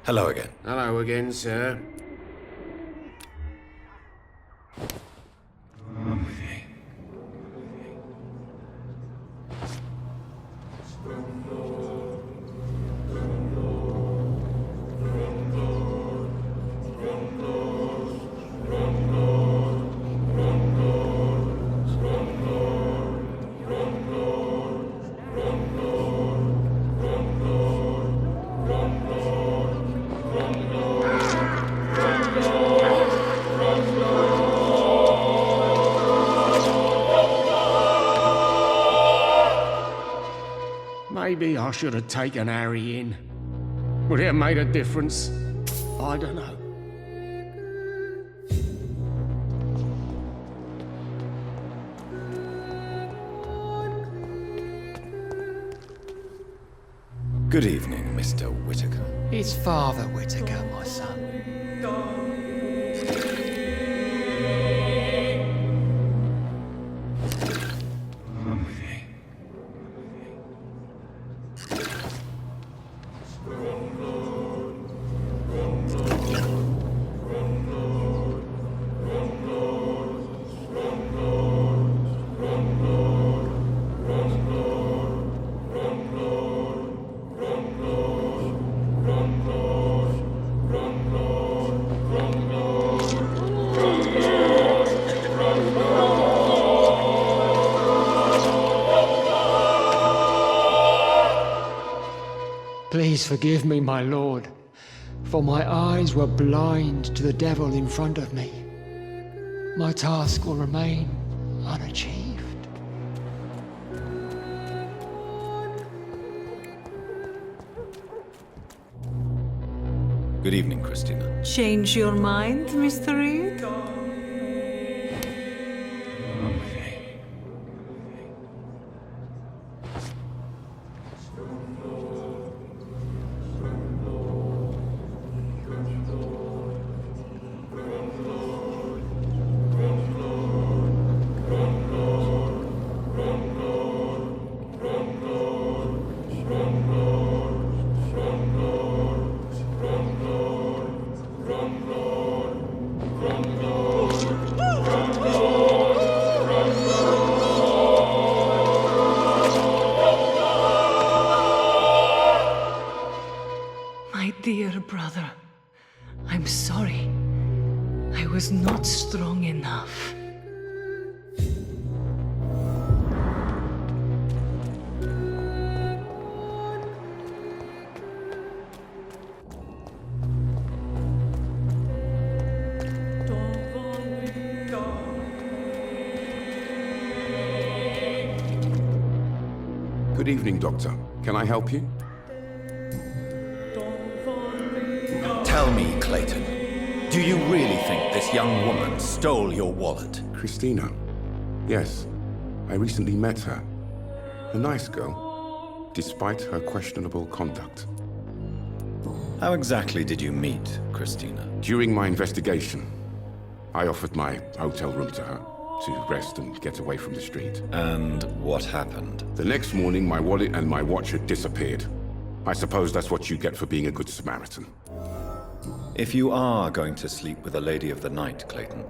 Hello again. Hello again, sir. Maybe I should have taken Harry in. Would it have made a difference? I don't know. Good evening, Mr. Whittaker. It's Father Whittaker, my son. Please forgive me, my lord, for my eyes were blind to the devil in front of me. My task will remain unachieved. Good evening, Christina. Change your mind, Mr. Reed? My dear brother, I'm sorry. I was not strong enough. Good evening, Doctor. Can I help you? Tell me, Clayton, do you really think this young woman stole your wallet? Christina. Yes. I recently met her. A nice girl, despite her questionable conduct. How exactly did you meet Christina? During my investigation, I offered my hotel room to her to rest and get away from the street. And what happened? The next morning, my wallet and my watch had disappeared. I suppose that's what you get for being a good Samaritan. If you are going to sleep with a lady of the night, Clayton,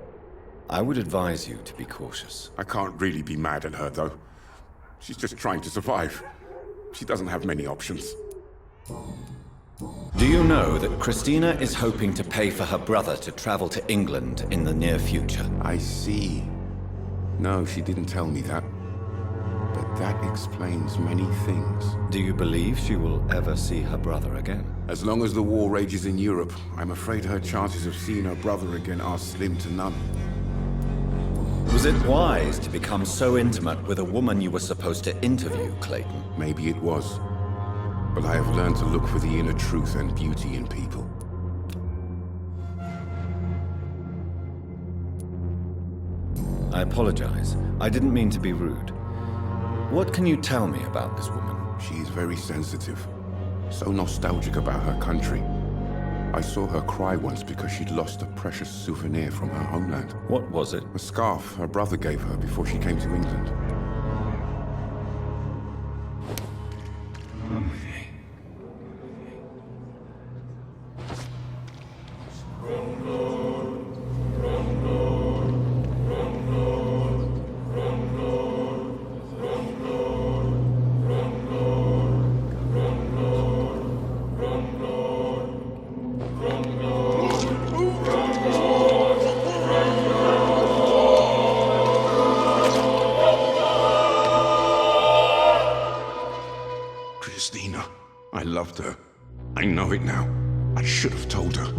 I would advise you to be cautious. I can't really be mad at her, though. She's just trying to survive. She doesn't have many options. Do you know that Christina is hoping to pay for her brother to travel to England in the near future? I see. No, she didn't tell me that. But that explains many things. Do you believe she will ever see her brother again? As long as the war rages in Europe, I'm afraid her chances of seeing her brother again are slim to none. Was it wise to become so intimate with a woman you were supposed to interview, Clayton? Maybe it was. But I have learned to look for the inner truth and beauty in people. I apologize. I didn't mean to be rude. What can you tell me about this woman? She is very sensitive. So nostalgic about her country. I saw her cry once because she'd lost a precious souvenir from her homeland. What was it? A scarf her brother gave her before she came to England. Christina. I loved her. I know it now. I should have told her.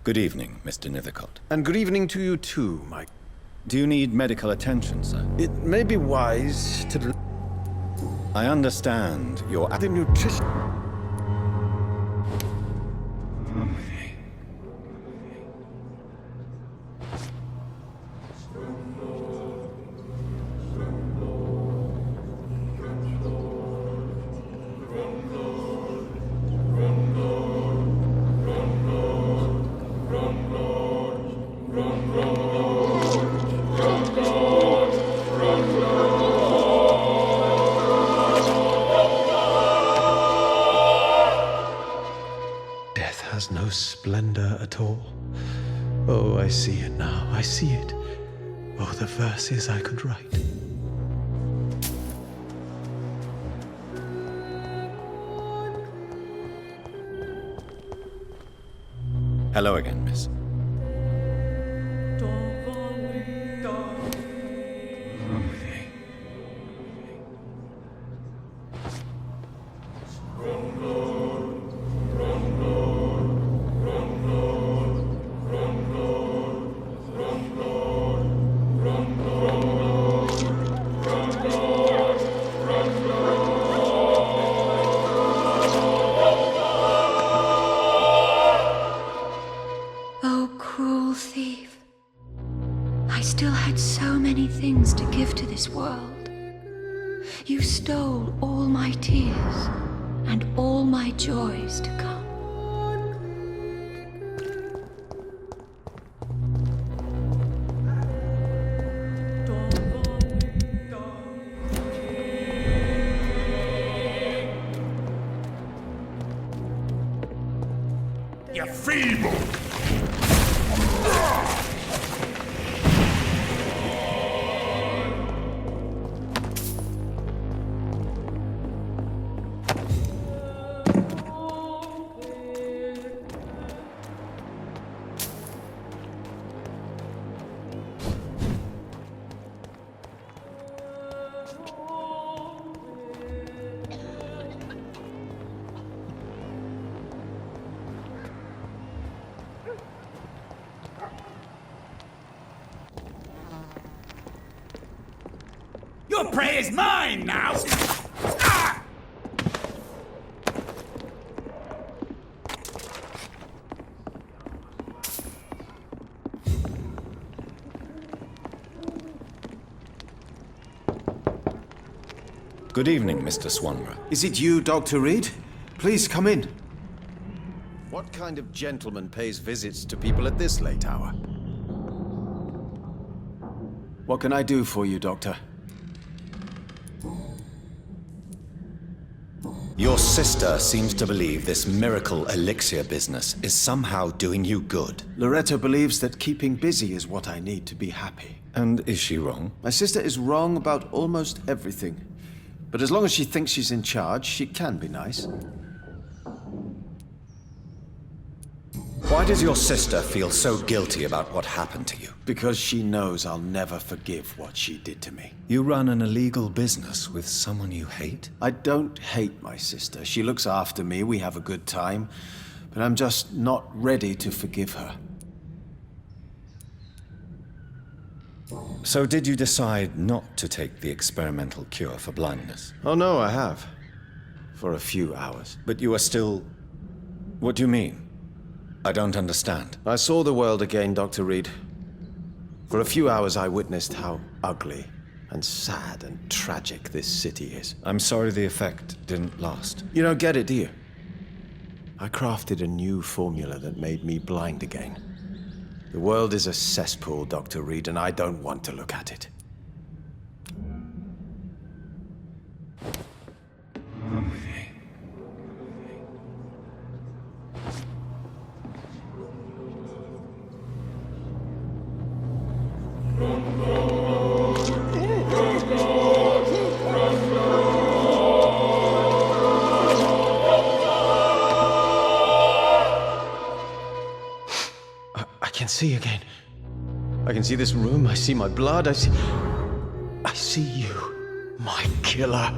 Good evening, Mr. Nithercott. And good evening to you too, Mike. Do you need medical attention, sir? It may be wise to... I understand your... The nutrition... No splendor at all. Oh, I see it now. I see it. Oh, the verses I could write. Hello again, miss. Things to give to this world. You stole all my tears and all my joys to come. You're feeble! Your prey is mine now! Good evening, Mr. Swanborough. Is it you, Dr. Reed? Please come in. What kind of gentleman pays visits to people at this late hour? What can I do for you, Doctor? Your sister seems to believe this miracle elixir business is somehow doing you good. Loretta believes that keeping busy is what I need to be happy. And is she wrong? My sister is wrong about almost everything. But as long as she thinks she's in charge, she can be nice. Why does your sister feel so guilty about what happened to you? Because she knows I'll never forgive what she did to me. You run an illegal business with someone you hate? I don't hate my sister. She looks after me, we have a good time. But I'm just not ready to forgive her. So did you decide not to take the experimental cure for blindness? Oh no, I have. For a few hours. But you are still... What do you mean? I don't understand. I saw the world again, Dr. Reed. For a few hours I witnessed how ugly and sad and tragic this city is. I'm sorry the effect didn't last. You don't get it, do you? I crafted a new formula that made me blind again. The world is a cesspool, Dr. Reed, and I don't want to look at it. I can see again. I can see this room, I see my blood, I see you, my killer.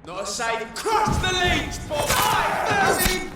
Not a save. Crush the leech for 5,000!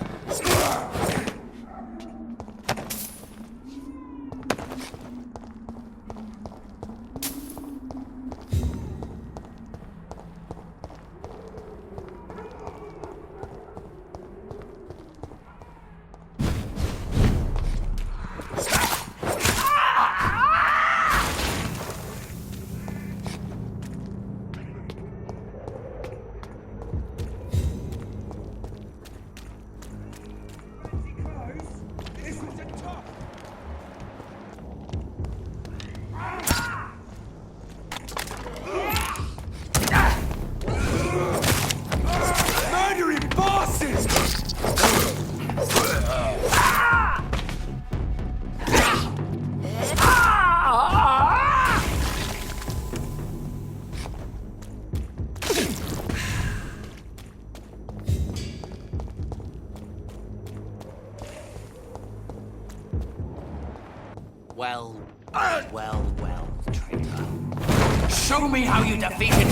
Well, traitor. Show me how you defeated...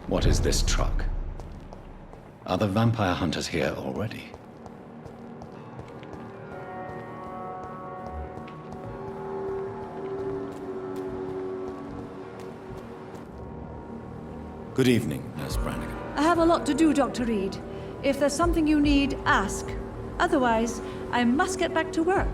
What is this truck? Are the vampire hunters here already? Good evening, Nurse Brannigan. I have a lot to do, Dr. Reed. If there's something you need, ask. Otherwise, I must get back to work.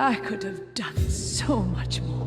I could have done so much more.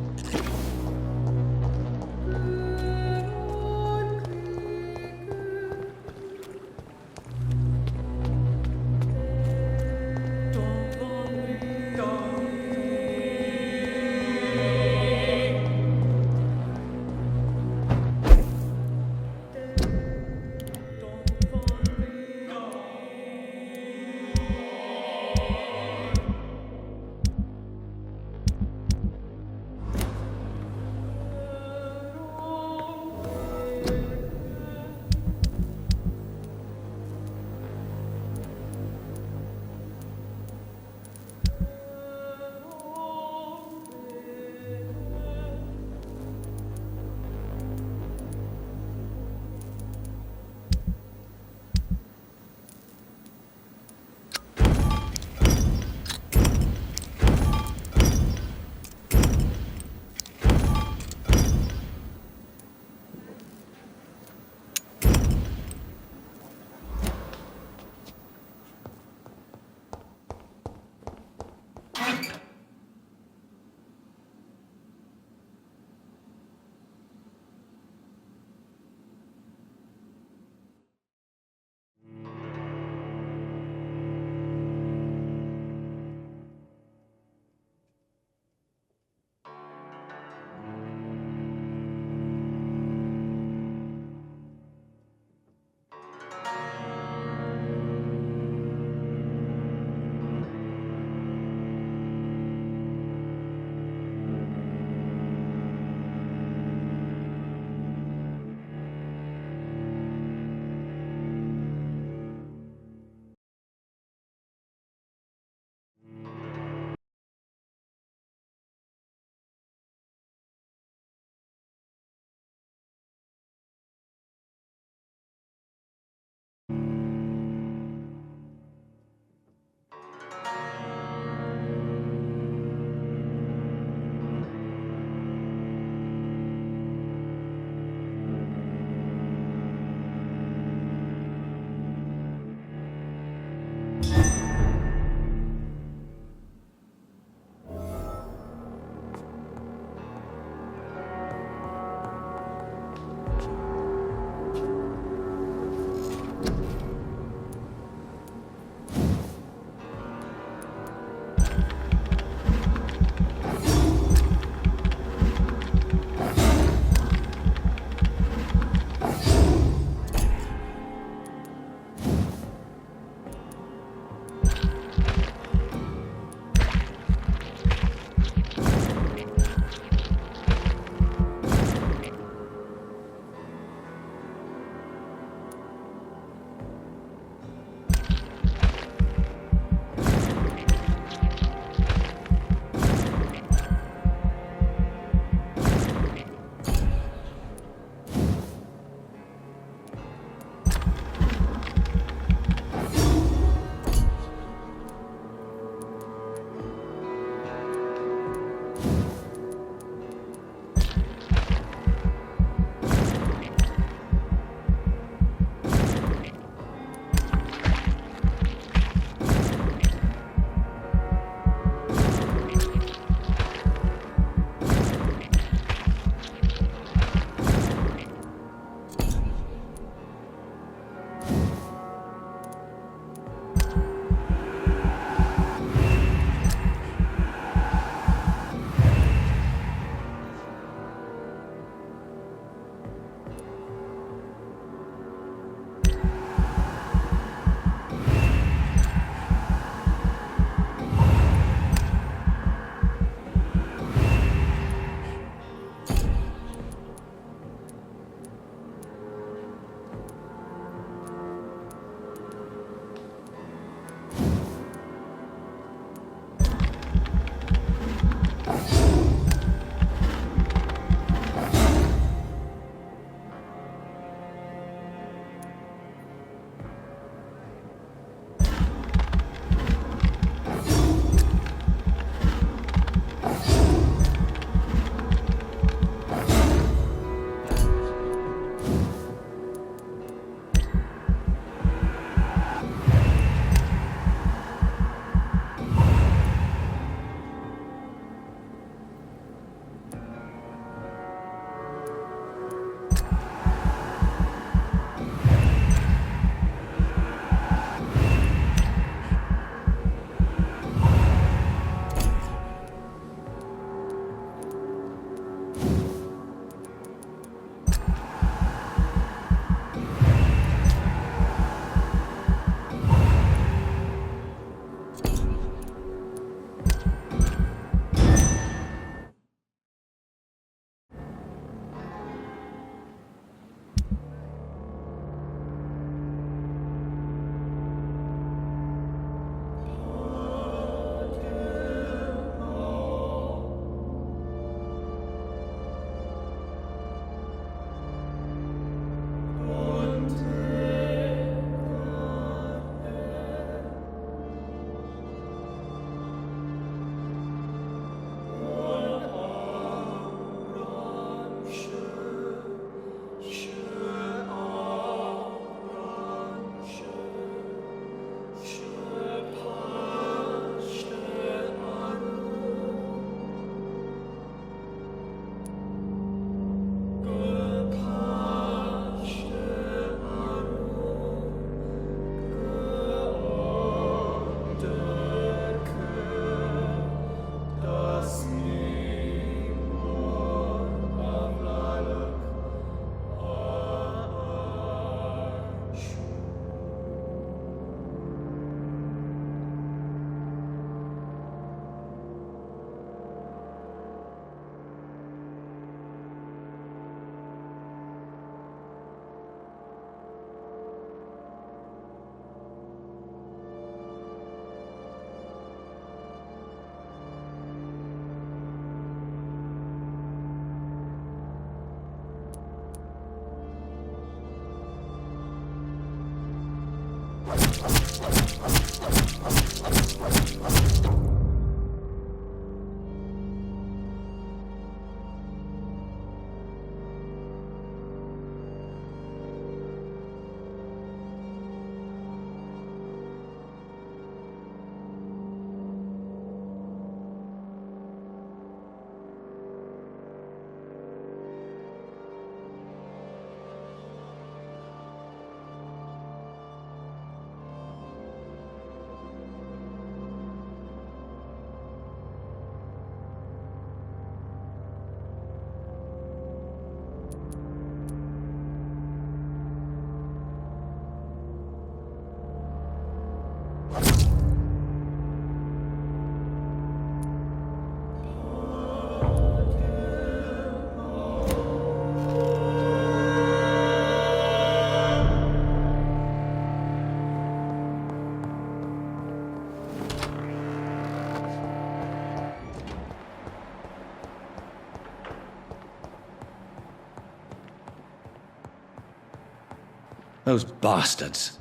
Those bastards.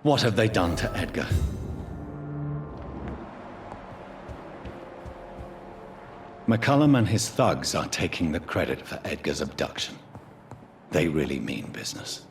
What have they done to Edgar? McCullum and his thugs are taking the credit for Edgar's abduction. They really mean business.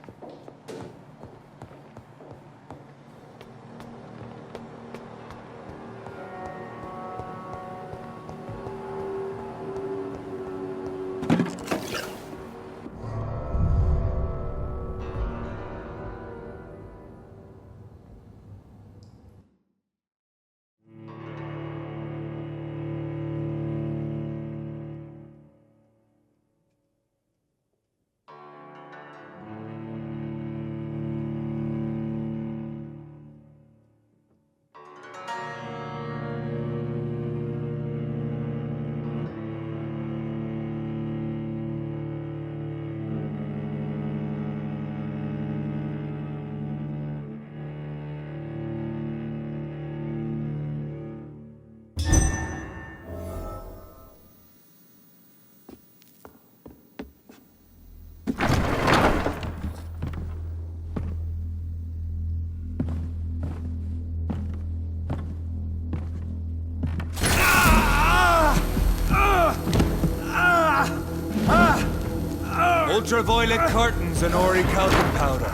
Ultraviolet curtains and Ori calcium powder.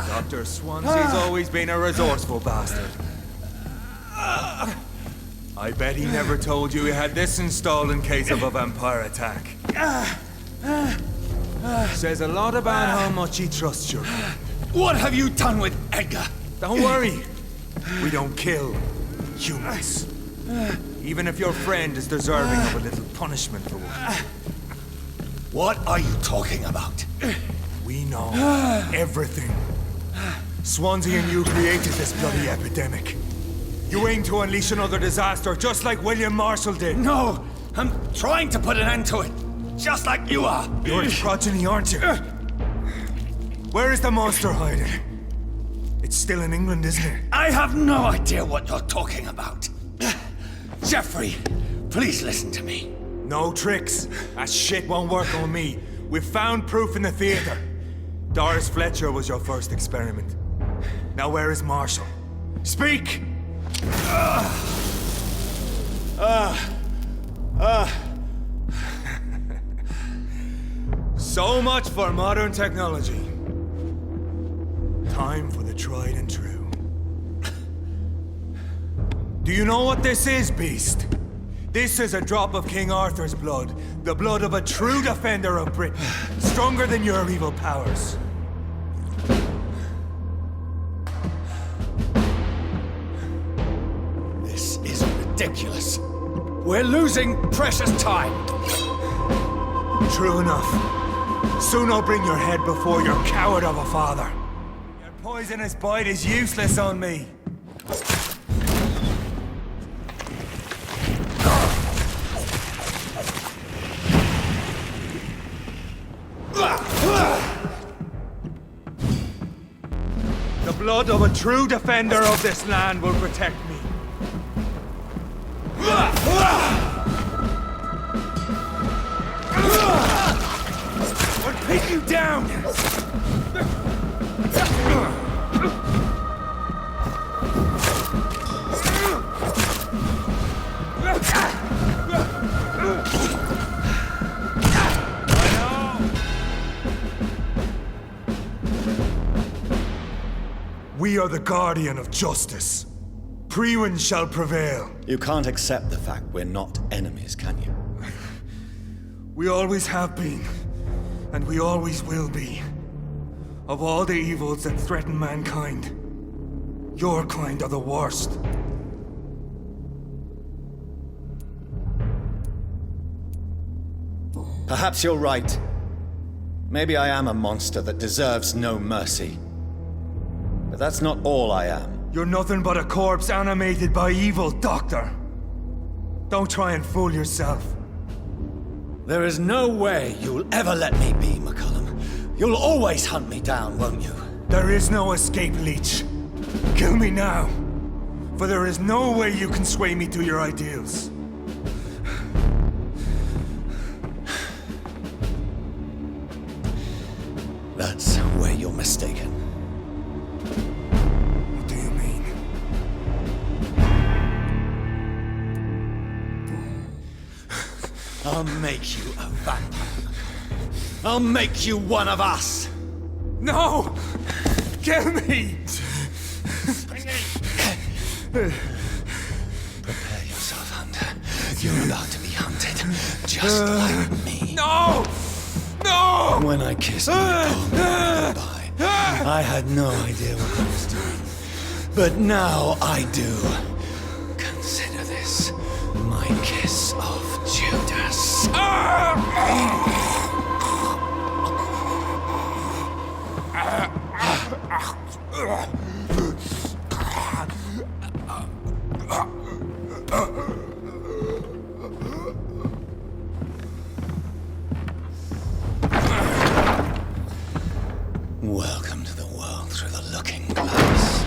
Dr. Swansea's always been a resourceful bastard. I bet he never told you he had this installed in case of a vampire attack. Says a lot about how much he trusts you. What have you done with Edgar? Don't worry. We don't kill humans. Even if your friend is deserving of a little punishment for one. What are you talking about? We know everything. Swansea and you created this bloody epidemic. You aim to unleash another disaster, just like William Marshall did. No, I'm trying to put an end to it, just like you are. You're his progeny, aren't you? Where is the monster hiding? It's still in England, isn't it? I have no idea what you're talking about. Jeffrey, please listen to me. No tricks. That shit won't work on me. We've found proof in the theater. Doris Fletcher was your first experiment. Now where is Marshall? Speak! So much for modern technology. Time for the tried and true. Do you know what this is, Beast? This is a drop of King Arthur's blood. The blood of a true defender of Britain. Stronger than your evil powers. This is ridiculous. We're losing precious time. True enough. Soon I'll bring your head before your coward of a father. Your poisonous bite is useless on me. The blood of a true defender of this land will protect me. I'll take you down! We are the guardian of justice. Priwen shall prevail. You can't accept the fact we're not enemies, can you? We always have been, and we always will be. Of all the evils that threaten mankind, your kind are the worst. Perhaps you're right. Maybe I am a monster that deserves no mercy. But that's not all I am. You're nothing but a corpse animated by evil, Doctor. Don't try and fool yourself. There is no way you'll ever let me be, McCullum. You'll always hunt me down, won't you? There is no escape, Leech. Kill me now. For there is no way you can sway me to your ideals. That's where you're mistaken. What do you mean? I'll make you a vampire. I'll make you one of us! No! Kill me! Prepare yourself, Hunter. You're about to be hunted, just like me. No! No! When I kissed my comrade goodbye, I had no idea what I was doing. But now I do. Consider this my kiss of Judas. Welcome to the world through the looking glass.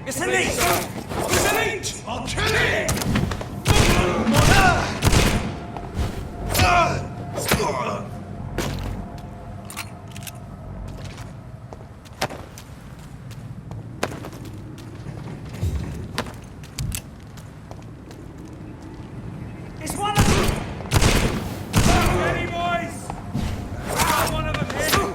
It's a leech! It's a leech! I'll kill it! It's one of them! Ready, boys! Got one of them here!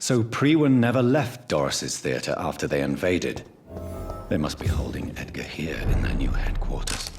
So Priwen never left Doris's theatre after they invaded. They must be holding Edgar here in their new headquarters.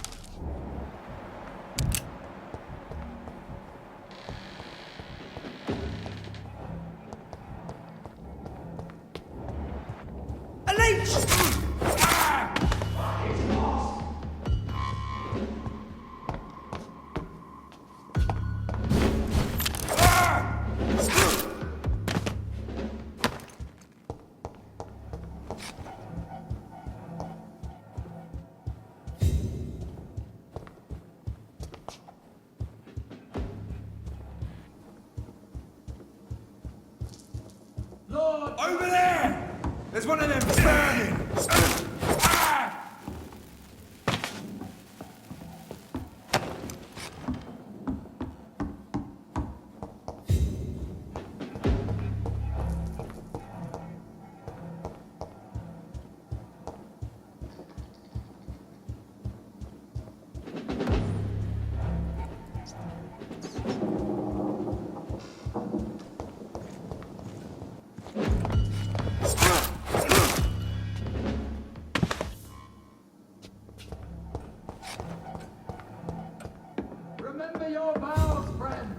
Over there! There's one of them burning! Remember your vows, friends.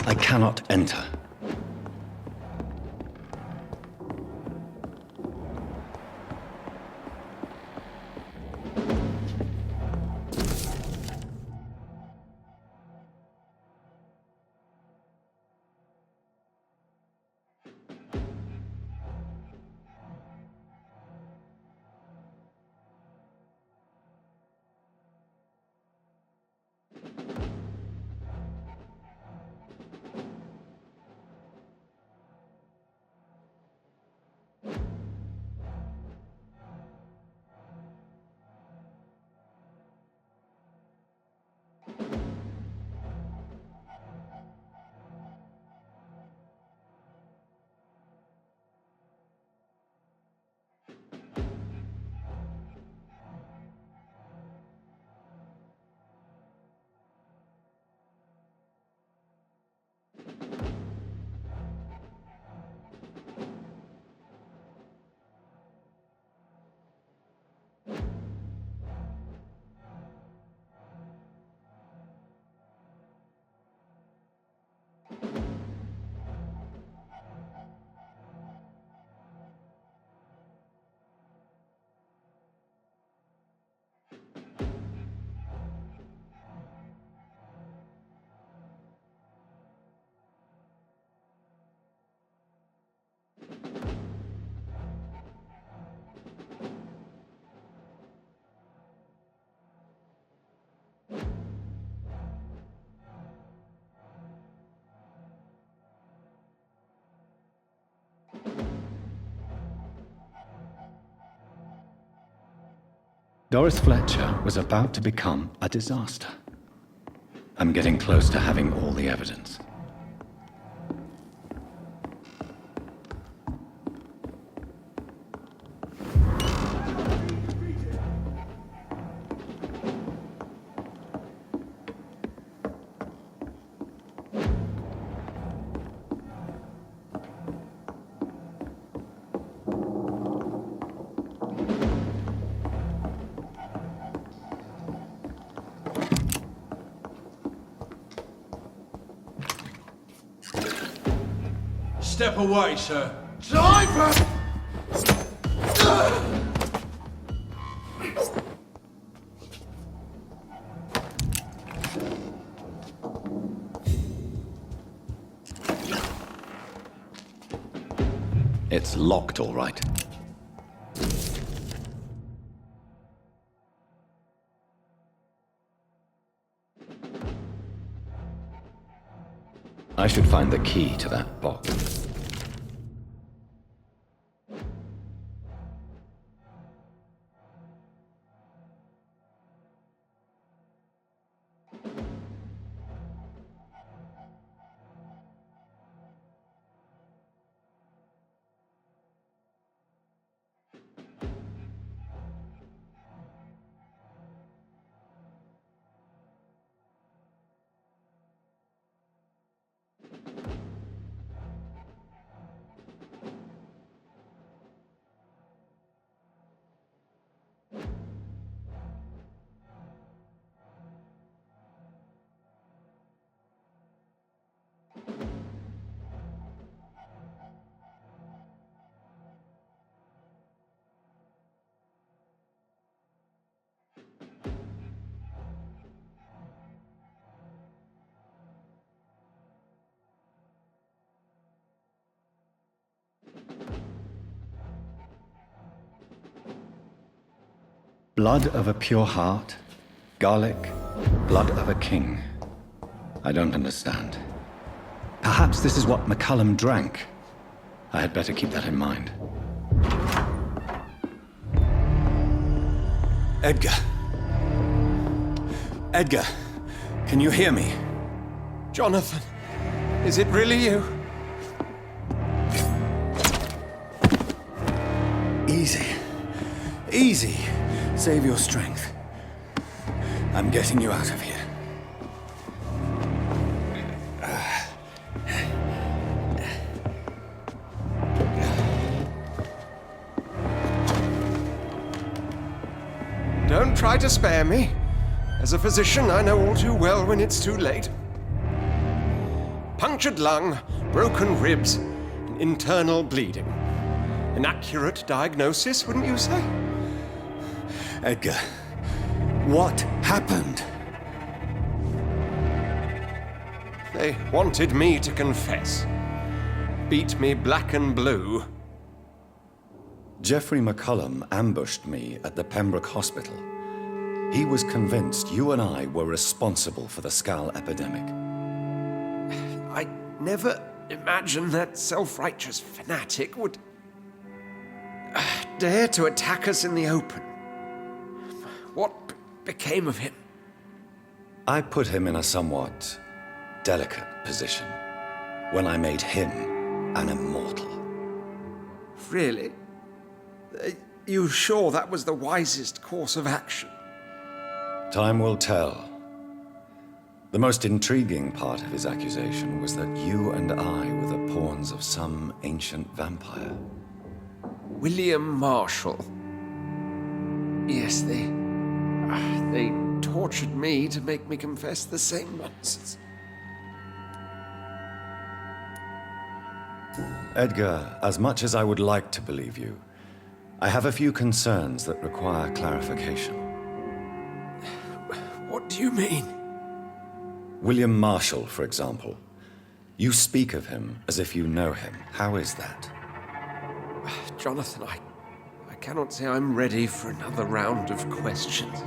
I cannot enter. Doris Fletcher was about to become a disaster. I'm getting close to having all the evidence. Step away, sir. Driver! It's locked, all right. I should find the key to that box. Blood of a pure heart, garlic, blood of a king. I don't understand. Perhaps this is what McCullum drank. I had better keep that in mind. Edgar. Edgar, can you hear me? Jonathan, is it really you? Easy. Easy. Save your strength. I'm getting you out of here. Don't try to spare me. As a physician, I know all too well when it's too late. Punctured lung, broken ribs, and internal bleeding. An accurate diagnosis, wouldn't you say? Edgar, what happened? They wanted me to confess. Beat me black and blue. Geoffrey McCullum ambushed me at the Pembroke Hospital. He was convinced you and I were responsible for the Skal epidemic. I never imagined that self-righteous fanatic would dare to attack us in the open. What became of him? I put him in a somewhat delicate position when I made him an immortal. Really? You sure that was the wisest course of action? Time will tell. The most intriguing part of his accusation was that you and I were the pawns of some ancient vampire. William Marshall. Yes, they tortured me to make me confess the same nonsense. Edgar, as much as I would like to believe you, I have a few concerns that require clarification. What do you mean? William Marshall, for example. You speak of him as if you know him. How is that? Jonathan, I cannot say I'm ready for another round of questions.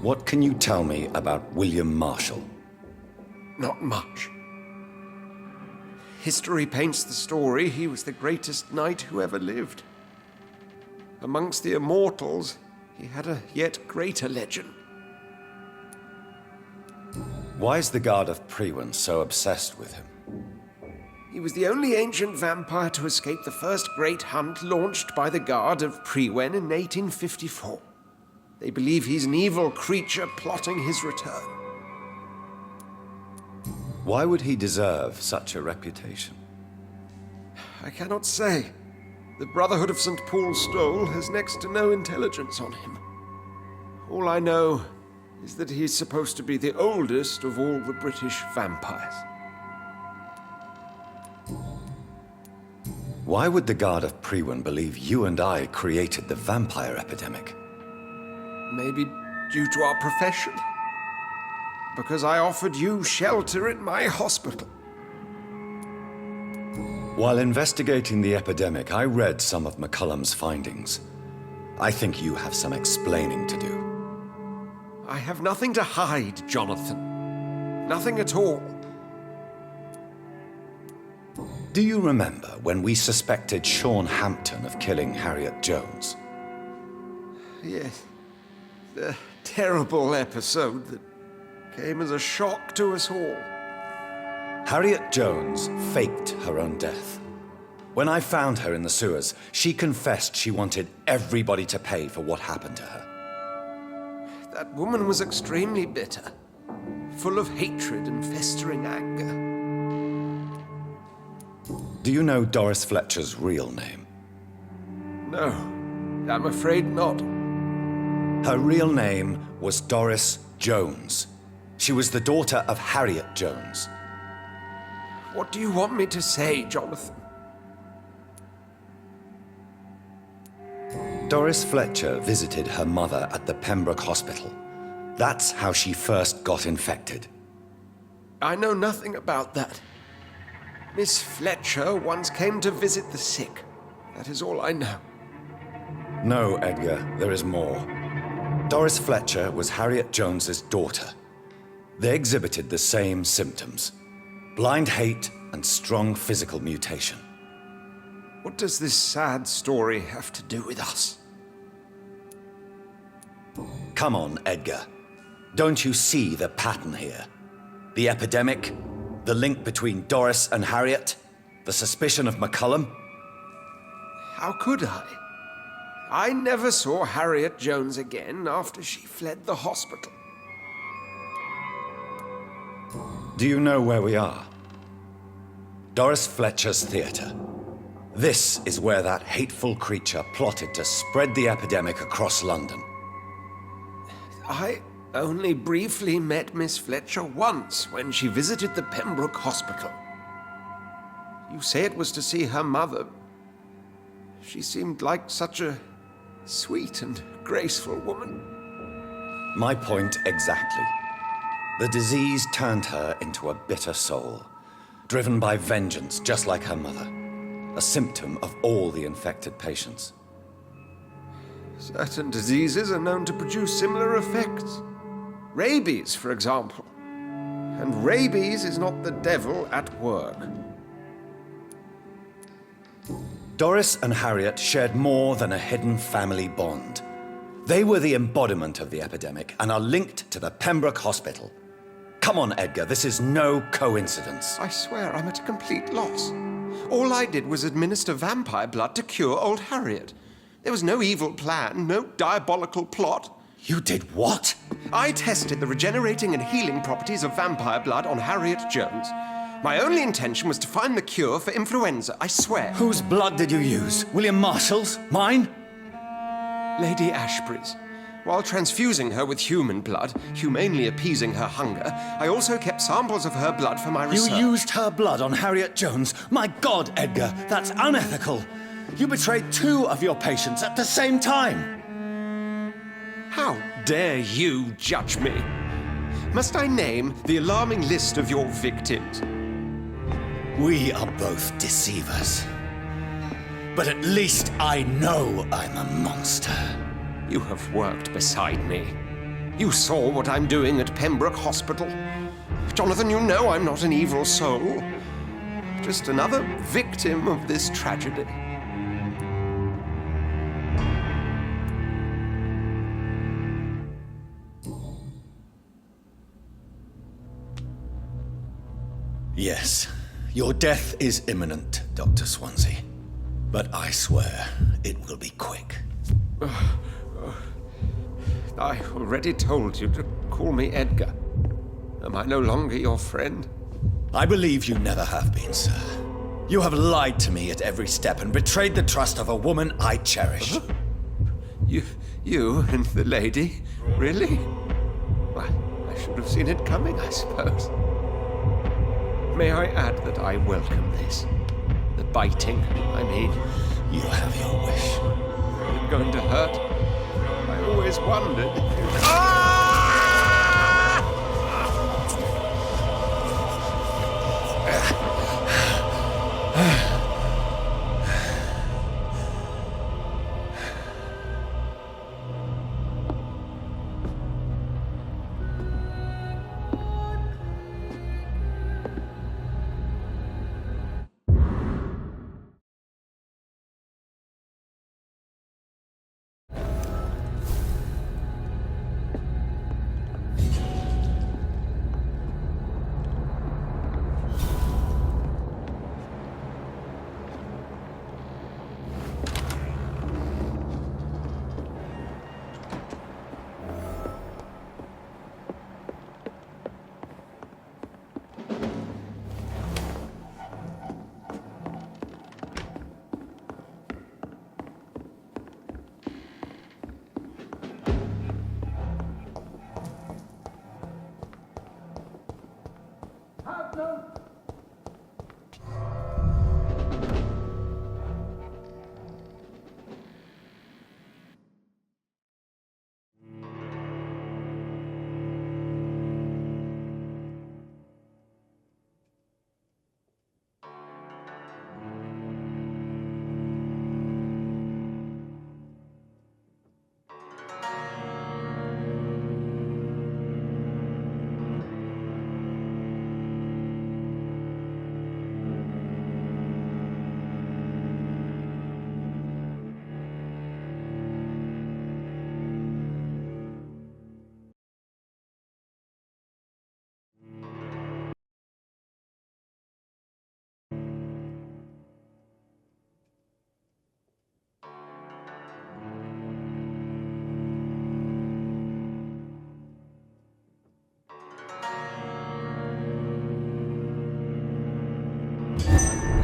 What can you tell me about William Marshall? Not much. History paints the story he was the greatest knight who ever lived. Amongst the immortals, he had a yet greater legend. Why is the Guard of Priwen so obsessed with him? He was the only ancient vampire to escape the first great hunt launched by the Guard of Priwen in 1854. They believe he's an evil creature plotting his return. Why would he deserve such a reputation? I cannot say. The Brotherhood of St. Paul's Stole has next to no intelligence on him. All I know is that he's supposed to be the oldest of all the British vampires. Why would the Guard of Priwen believe you and I created the vampire epidemic? Maybe due to our profession. Because I offered you shelter at my hospital. While investigating the epidemic, I read some of McCullum's findings. I think you have some explaining to do. I have nothing to hide, Jonathan. Nothing at all. Do you remember when we suspected Sean Hampton of killing Harriet Jones? Yes. The terrible episode that came as a shock to us all. Harriet Jones faked her own death. When I found her in the sewers, she confessed she wanted everybody to pay for what happened to her. That woman was extremely bitter, full of hatred and festering anger. Do you know Doris Fletcher's real name? No, I'm afraid not. Her real name was Doris Jones. She was the daughter of Harriet Jones. What do you want me to say, Jonathan? Doris Fletcher visited her mother at the Pembroke Hospital. That's how she first got infected. I know nothing about that. Miss Fletcher once came to visit the sick. That is all I know. No, Edgar, there is more. Doris Fletcher was Harriet Jones's daughter. They exhibited the same symptoms: blind hate and strong physical mutation. What does this sad story have to do with us? Come on, Edgar. Don't you see the pattern here? The epidemic, the link between Doris and Harriet, the suspicion of McCullum? How could I? I never saw Harriet Jones again after she fled the hospital. Do you know where we are? Doris Fletcher's theater. This is where that hateful creature plotted to spread the epidemic across London. I only briefly met Miss Fletcher once when she visited the Pembroke Hospital. You say it was to see her mother. She seemed like such a sweet and graceful woman. My point exactly. The disease turned her into a bitter soul, driven by vengeance just like her mother, a symptom of all the infected patients. Certain diseases are known to produce similar effects. Rabies, for example. And rabies is not the devil at work. Doris and Harriet shared more than a hidden family bond. They were the embodiment of the epidemic and are linked to the Pembroke Hospital. Come on, Edgar, this is no coincidence. I swear I'm at a complete loss. All I did was administer vampire blood to cure old Harriet. There was no evil plan, no diabolical plot. You did what? I tested the regenerating and healing properties of vampire blood on Harriet Jones. My only intention was to find the cure for influenza, I swear. Whose blood did you use? William Marshall's? Mine? Lady Ashbury's. While transfusing her with human blood, humanely appeasing her hunger, I also kept samples of her blood for my research. You used her blood on Harriet Jones? My God, Edgar, that's unethical. You betrayed 2 of your patients at the same time. How dare you judge me? Must I name the alarming list of your victims? We are both deceivers. But at least I know I'm a monster. You have worked beside me. You saw what I'm doing at Pembroke Hospital. Jonathan, you know I'm not an evil soul. Just another victim of this tragedy. Yes, your death is imminent, Dr. Swansea. But I swear, it will be quick. I already told you to call me Edgar. Am I no longer your friend? I believe you never have been, sir. You have lied to me at every step and betrayed the trust of a woman I cherish. Huh? You and the lady? Really? Well, I should have seen it coming, I suppose. May I add that I welcome this? The biting, I mean. You have your wish. Is it going to hurt? I always wondered if you...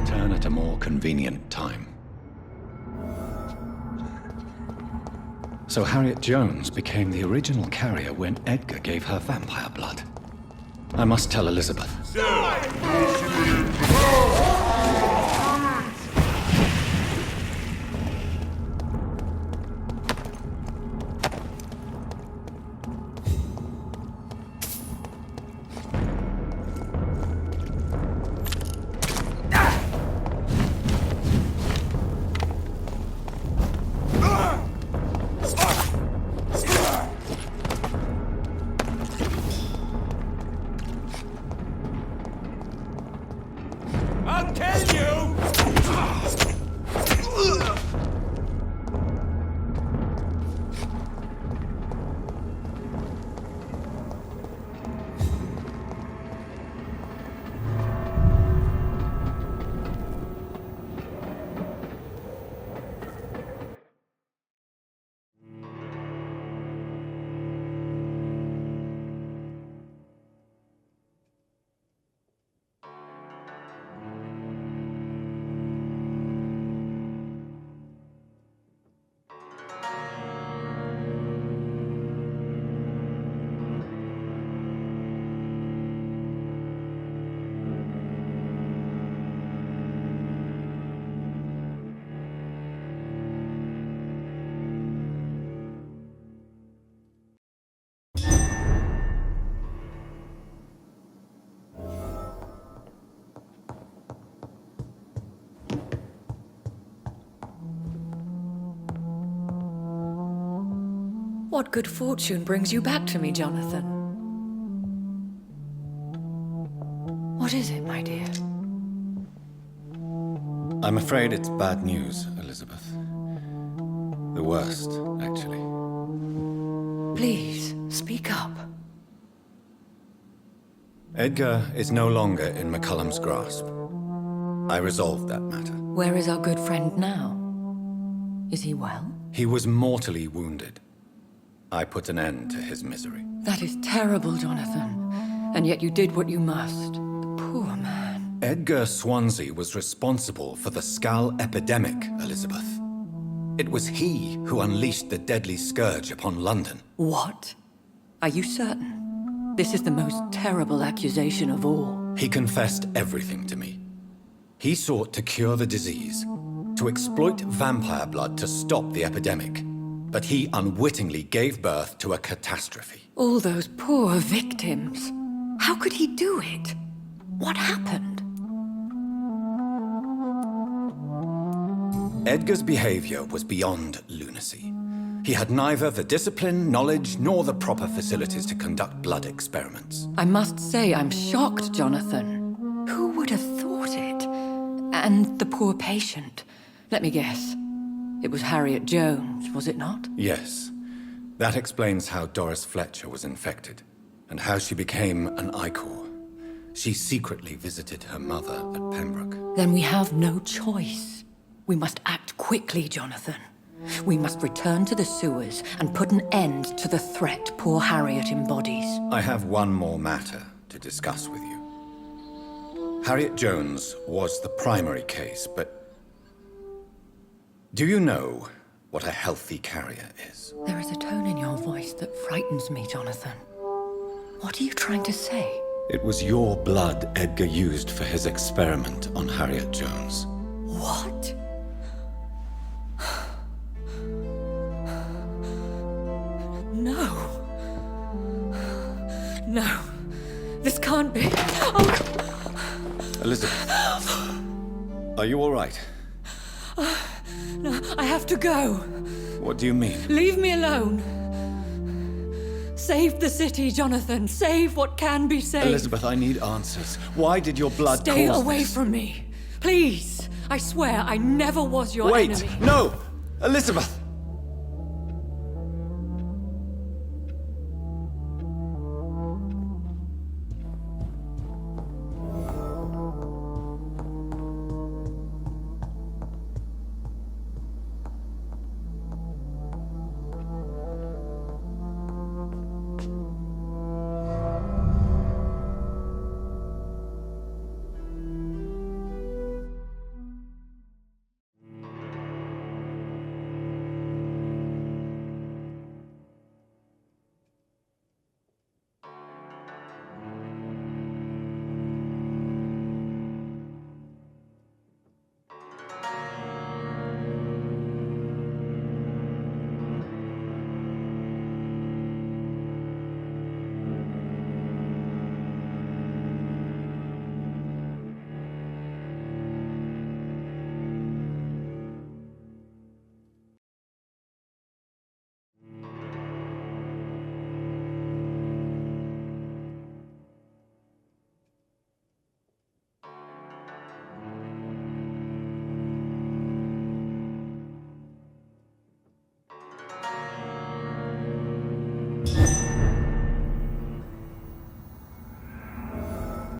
Return at a more convenient time. So Harriet Jones became the original carrier when Edgar gave her vampire blood. I must tell Elizabeth. I'll kill you! What good fortune brings you back to me, Jonathan? What is it, my dear? I'm afraid it's bad news, Elizabeth. The worst, actually. Please, speak up. Edgar is no longer in McCullum's grasp. I resolved that matter. Where is our good friend now? Is he well? He was mortally wounded. I put an end to his misery. That is terrible, Jonathan. And yet you did what you must. The poor man. Edgar Swansea was responsible for the Skull epidemic, Elizabeth. It was he who unleashed the deadly scourge upon London. What? Are you certain? This is the most terrible accusation of all. He confessed everything to me. He sought to cure the disease, to exploit vampire blood to stop the epidemic. But he unwittingly gave birth to a catastrophe. All those poor victims. How could he do it? What happened? Edgar's behavior was beyond lunacy. He had neither the discipline, knowledge, nor the proper facilities to conduct blood experiments. I must say I'm shocked, Jonathan. Who would have thought it? And the poor patient. Let me guess. It was Harriet Jones, was it not? Yes. That explains how Doris Fletcher was infected, and how she became an Ichor. She secretly visited her mother at Pembroke. Then we have no choice. We must act quickly, Jonathan. We must return to the sewers and put an end to the threat poor Harriet embodies. I have one more matter to discuss with you. Harriet Jones was the primary case, but do you know what a healthy carrier is? There is a tone in your voice that frightens me, Jonathan. What are you trying to say? It was your blood Edgar used for his experiment on Harriet Jones. What? No. No. This can't be. Oh. Elizabeth. Are you all right? No, I have to go. What do you mean? Leave me alone. Save the city, Jonathan. Save what can be saved. Elizabeth, I need answers. Why did your blood Stay cause away this? from me. Please. I swear I never was your enemy. Wait! No! Elizabeth!